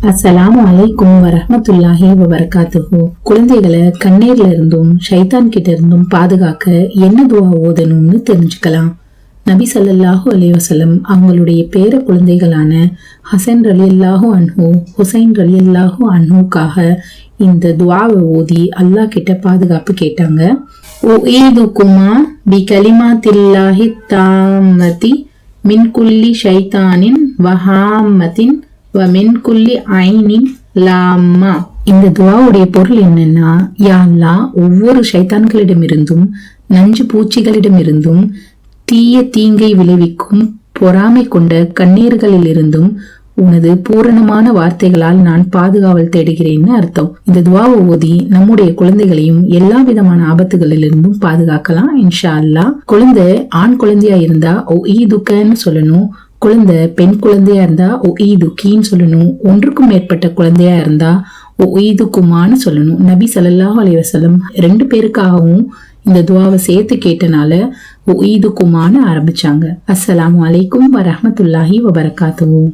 அஸ்ஸலாமு அலைக்கும் வரஹ்மத்துல்லாஹி வபரகாத்துஹு. குழந்தைகளை கண்ணீர்ல இருந்தும் ஷைத்தான் கிட்ட இருந்தும் பாதுகாக்க என்ன துவா ஓதணும்னு தெரிஞ்சுக்கலாம். நபி ஸல்லல்லாஹு அலைஹி வஸல்லம் அவங்களுடைய பேர குழந்தைகளான ஹசன் ரலியல்லாஹு அன்ஹு, ஹுசைன் ரலியல்லாஹு அன்ஹுக்காக இந்த துவாவை ஓதி அல்லாஹ் கிட்ட பாதுகாப்பு கேட்டாங்க. உஈதுகுமா பி கலிமாத்தில்லாஹி தாம்மதி மின் குல்லி ஷைத்தானின் வஹாமத்தின் வமின் குல்லி ஐனின் லாம்மா. இந்த துவாவுடைய பொருள் என்னன்னா, யா அல்லாஹ், ஒவ்வொரு ஷைத்தான்களிடமிருந்தும் நஞ்சு பூச்சிகளிடமிருந்தும் தீய தீங்கை விளைவிக்கும் பொறாமை கொண்ட கண்ணீர்களிலிருந்தும் உனது பூரணமான வார்த்தைகளால் நான் பாதுகாவல் தேடுகிறேன்னு அர்த்தம். இந்த துவாவை ஓதி நம்முடைய குழந்தைகளையும் எல்லா விதமான ஆபத்துகளிலிருந்தும் பாதுகாக்கலாம் இன்ஷா அல்லாஹ். குழந்தை ஆண் குழந்தையா இருந்தா ஓ ஈதுக்கன்னு சொல்லணும். குழந்தை பெண் குழந்தையா இருந்தா ஓ ஈதுக்கின்னு சொல்லணும். ஒன்றுக்கும் மேற்பட்ட குழந்தையா இருந்தா ஓ ஈதுக்குமான்னு சொல்லணும். நபி ஸல்லல்லாஹு அலைஹி வஸல்லம் 2 பேருக்காகவும் இந்த துவாவை சேர்த்து கேட்டனால ஓ ஈதுக்குமான்னு ஆரம்பிச்சாங்க. அஸ்ஸலாமு அலைக்கும் வரஹ்மத்துல்லாஹி வபரகாத்துஹு.